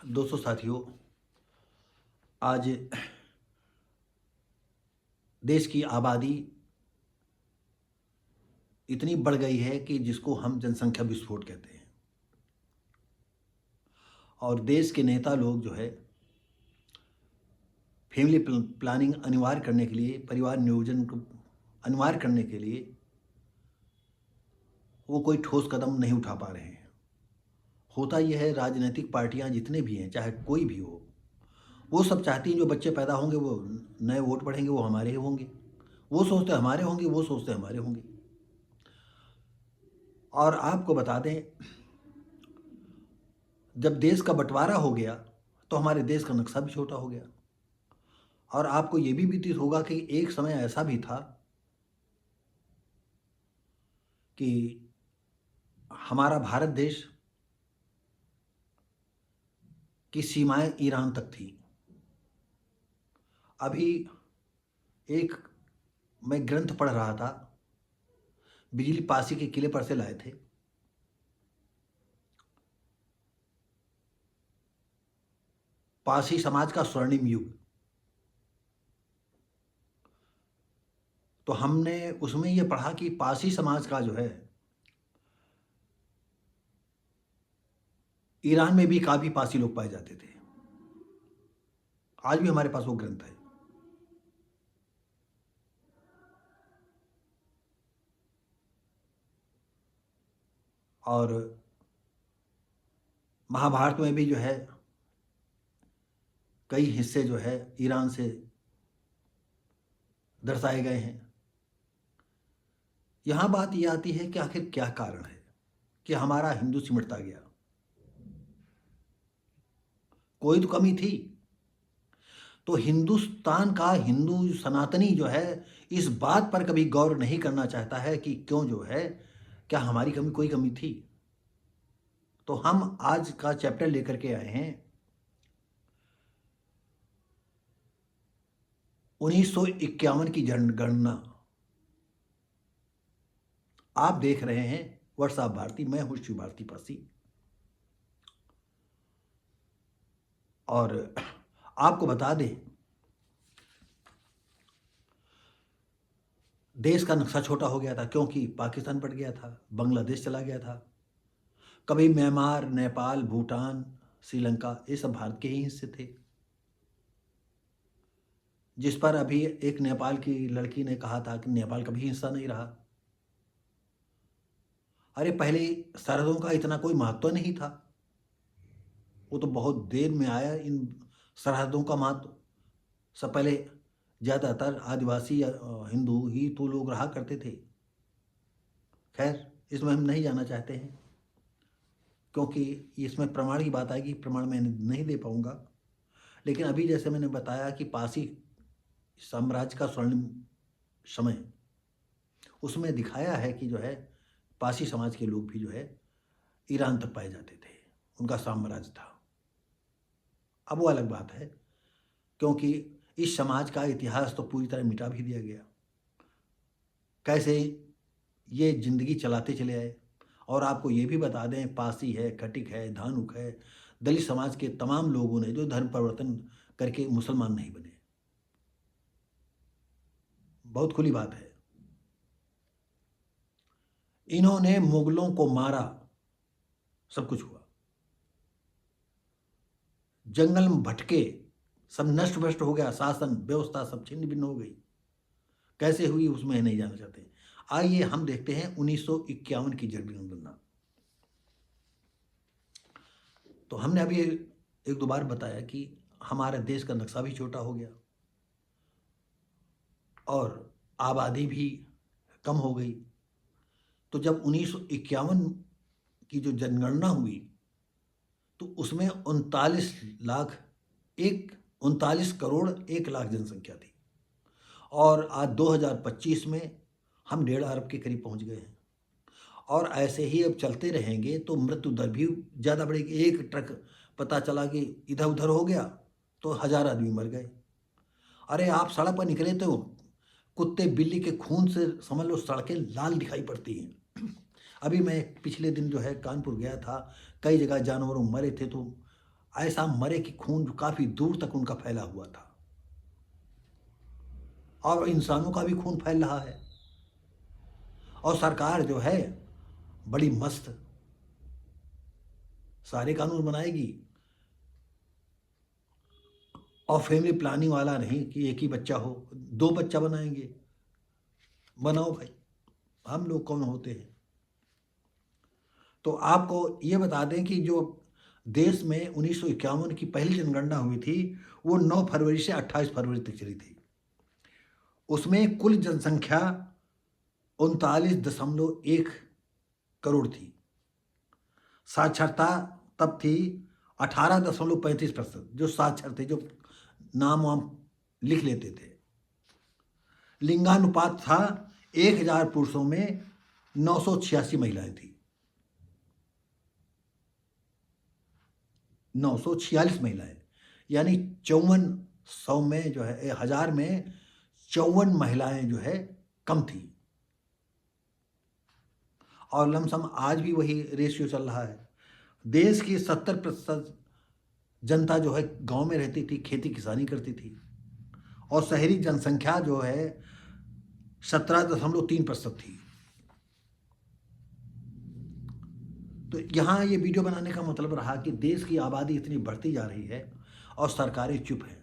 दोस्तों साथियों, आज देश की आबादी इतनी बढ़ गई है कि जिसको हम जनसंख्या विस्फोट कहते हैं। और देश के नेता लोग जो है फैमिली प्लानिंग अनिवार्य करने के लिए, परिवार नियोजन को अनिवार्य करने के लिए वो कोई ठोस कदम नहीं उठा पा रहे हैं। होता यह है, राजनीतिक पार्टियां जितने भी हैं, चाहे कोई भी हो, वो सब चाहती हैं जो बच्चे पैदा होंगे वो नए वोट बढ़ेंगे, वो हमारे ही होंगे। वो सोचते हमारे होंगे, वो सोचते हमारे होंगे। और आपको बता दें, जब देश का बंटवारा हो गया तो हमारे देश का नक्शा भी छोटा हो गया। और आपको ये भी व्यतीत होगा कि एक समय ऐसा भी था कि हमारा भारत देश की सीमाएं ईरान तक थी। अभी एक मैं ग्रंथ पढ़ रहा था, बिजली पासी के किले पर से लाए थे। पासी समाज का स्वर्णिम युग। तो हमने उसमें ये पढ़ा कि पासी समाज का जो है ईरान में भी काफ़ी पासी लोग पाए जाते थे। आज भी हमारे पास वो ग्रंथ है। और महाभारत में भी जो है कई हिस्से जो है ईरान से दर्शाए गए हैं। यहाँ बात ये आती है कि आखिर क्या कारण है कि हमारा हिंदू सिमटता गया। कोई तो कमी थी। तो हिंदुस्तान का हिंदू सनातनी जो है इस बात पर कभी गौर नहीं करना चाहता है कि क्यों जो है, क्या हमारी कमी कोई कमी थी। तो हम आज का चैप्टर लेकर के आए हैं 1951 की जनगणना। आप देख रहे हैं व्हाट्सएप भारती, मैं हूं शिव भारती पासी। और आपको बता दें, देश का नक्शा छोटा हो गया था क्योंकि पाकिस्तान बढ़ गया था, बांग्लादेश चला गया था। कभी म्यांमार, नेपाल, भूटान, श्रीलंका, ये सब भारत के ही हिस्से थे। जिस पर अभी एक नेपाल की लड़की ने कहा था कि नेपाल कभी हिस्सा नहीं रहा। अरे पहले सरहदों का इतना कोई महत्व नहीं था, वो तो बहुत देर में आया इन सरहदों का महत्व। सब पहले ज़्यादातर आदिवासी हिंदू ही तो लोग रहा करते थे। खैर, इसमें हम नहीं जाना चाहते हैं क्योंकि इसमें प्रमाण की बात आएगी, प्रमाण मैं नहीं दे पाऊंगा। लेकिन अभी जैसे मैंने बताया कि पासी साम्राज्य का स्वर्णिम समय, उसमें दिखाया है कि जो है पासी समाज के लोग भी जो है ईरान तक पाए जाते थे, उनका साम्राज्य था। अब वो अलग बात है क्योंकि इस समाज का इतिहास तो पूरी तरह मिटा भी दिया गया। कैसे ये जिंदगी चलाते चले आए। और आपको ये भी बता दें, पासी है, खटिक है, धानुक है, दलित समाज के तमाम लोगों ने जो धर्म परिवर्तन करके मुसलमान नहीं बने। बहुत खुली बात है। इन्होंने मुगलों को मारा, सब कुछ हुआ, जंगल में भटके, सब नष्ट भ्रष्ट हो गया, शासन व्यवस्था सब छिन्न भिन्न हो गई। कैसे हुई उसमें नहीं जाना चाहते। आइए हम देखते हैं 1951 की जनगणना। तो हमने अभी एक दो बार बताया कि हमारे देश का नक्शा भी छोटा हो गया और आबादी भी कम हो गई। तो जब 1951 की जो जनगणना हुई तो उसमें 39 करोड़ 1 लाख जनसंख्या थी। और आज 2025 में हम 1.5 अरब के करीब पहुंच गए हैं। और ऐसे ही अब चलते रहेंगे तो मृत्यु दर भी ज़्यादा बढ़ेगी। एक ट्रक पता चला कि इधर उधर हो गया तो 1,000 आदमी मर गए। अरे आप सड़क पर निकले तो कुत्ते बिल्ली के खून से समझ लो सड़कें लाल दिखाई पड़ती हैं। अभी मैं पिछले दिन जो है कानपुर गया था, कई जगह जानवरों मरे थे तो ऐसा मरे कि खून काफ़ी दूर तक उनका फैला हुआ था, और इंसानों का भी खून फैल रहा है। और सरकार जो है बड़ी मस्त सारे कानून बनाएगी, और फैमिली प्लानिंग वाला नहीं कि एक ही बच्चा हो, 2 बच्चा बनाएंगे। बनाओ भाई, हम लोग कौन होते हैं? तो आपको ये बता दें कि जो देश में 1951 की पहली जनगणना हुई थी, वो 9 फरवरी से 28 फरवरी तक चली थी। उसमें कुल जनसंख्या 39.1 करोड़ थी। साक्षरता तब थी 18.35%, जो साक्षर थे, जो नाम वाम लिख लेते थे। लिंगानुपात था 1000 पुरुषों में 986 महिलाएं थी। 946 महिलाएं, यानी 5400 में जो है 1000 में 54 महिलाएं जो है कम थी। और लमसम आज भी वही रेशियो चल रहा है। देश की 70% जनता जो है गांव में रहती थी, खेती किसानी करती थी, और शहरी जनसंख्या जो है 17.3% थी। तो यहाँ ये वीडियो बनाने का मतलब रहा कि देश की आबादी इतनी बढ़ती जा रही है और सरकारें चुप हैं।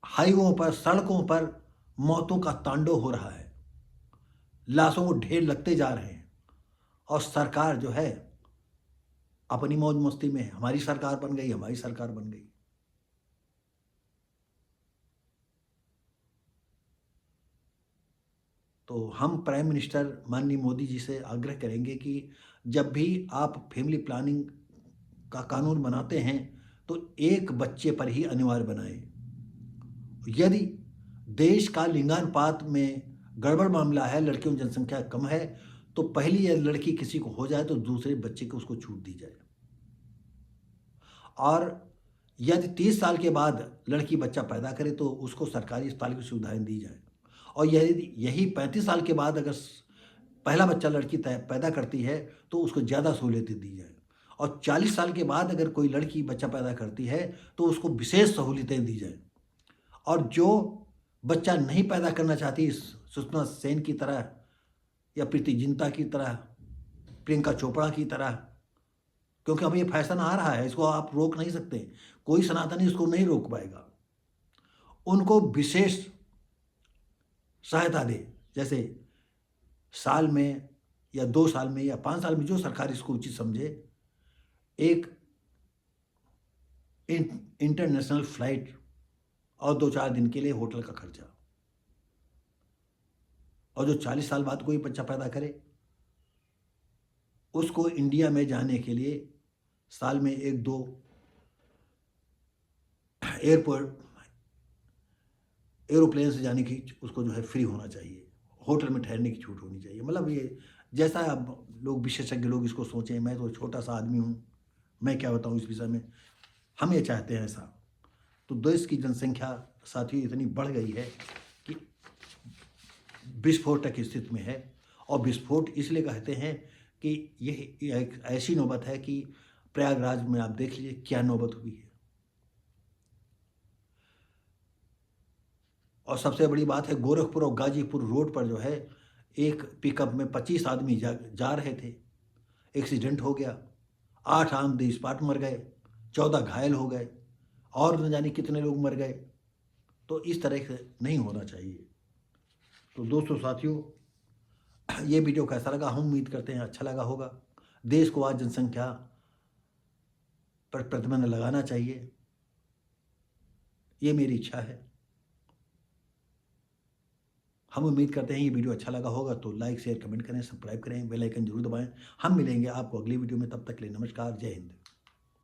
हाईवों पर, सड़कों पर मौतों का तांडव हो रहा है, लाशों को ढेर लगते जा रहे हैं, और सरकार जो है अपनी मौज मस्ती में, हमारी सरकार बन गई, हमारी सरकार बन गई। तो हम प्राइम मिनिस्टर माननीय मोदी जी से आग्रह करेंगे कि जब भी आप फैमिली प्लानिंग का कानून बनाते हैं तो एक बच्चे पर ही अनिवार्य बनाएं। यदि देश का लिंगानुपात में गड़बड़ मामला है, लड़कियों की जनसंख्या कम है, तो पहली यदि लड़की किसी को हो जाए तो दूसरे बच्चे को उसको छूट दी जाए। और यदि 30 साल के बाद लड़की बच्चा पैदा करे तो उसको सरकारी अस्पताल की सुविधाएं दी जाए। और यदि यही 35 साल के बाद अगर पहला बच्चा लड़की पैदा करती है तो उसको ज़्यादा सहूलियतें दी जाए। और 40 साल के बाद अगर कोई लड़की बच्चा पैदा करती है तो उसको विशेष सहूलियतें दी जाए। और जो बच्चा नहीं पैदा करना चाहती, सुषमा सेन की तरह या प्रीति जिंटा की तरह, प्रियंका चोपड़ा की तरह, क्योंकि अब ये फैशन आ रहा है, इसको आप रोक नहीं सकते, कोई सनातनी इसको नहीं रोक पाएगा। उनको विशेष सहायता दे, जैसे साल में या 2 साल में या 5 साल में, जो सरकार इसको उचित समझे, एक इंटरनेशनल फ्लाइट और 2-4 दिन के लिए होटल का खर्चा। और जो 40 साल बाद कोई बच्चा पैदा करे उसको इंडिया में जाने के लिए साल में 1-2 एयरपोर्ट एरोप्लेन से जाने की उसको जो है फ्री होना चाहिए, होटल में ठहरने की छूट होनी चाहिए। मतलब ये जैसा अब लोग विशेषज्ञ लोग इसको सोचें, मैं तो छोटा सा आदमी हूँ, मैं क्या बताऊँ इस विषय में। हम ये चाहते हैं ऐसा। तो देश की जनसंख्या साथियों इतनी बढ़ गई है कि विस्फोटक स्थिति में है। और विस्फोट इसलिए कहते हैं कि यह एक ऐसी नौबत है कि प्रयागराज में आप देख लीजिए क्या नौबत हुई है। और सबसे बड़ी बात है, गोरखपुर और गाजीपुर रोड पर जो है एक पिकअप में 25 आदमी जा रहे थे, एक्सीडेंट हो गया, 8 आदमी स्पॉट मर गए, 14 घायल हो गए, और न जाने कितने लोग मर गए। तो इस तरह से नहीं होना चाहिए। तो दोस्तों साथियों, ये वीडियो कैसा लगा, हम उम्मीद करते हैं अच्छा लगा होगा। देश को आज जनसंख्या पर प्रतिबंध लगाना चाहिए, ये मेरी इच्छा है। हम उम्मीद करते हैं ये वीडियो अच्छा लगा होगा, तो लाइक शेयर कमेंट करें, सब्सक्राइब करें, बेल आइकन जरूर दबाएं। हम मिलेंगे आपको अगली वीडियो में, तब तक के लिए नमस्कार, जय हिंद।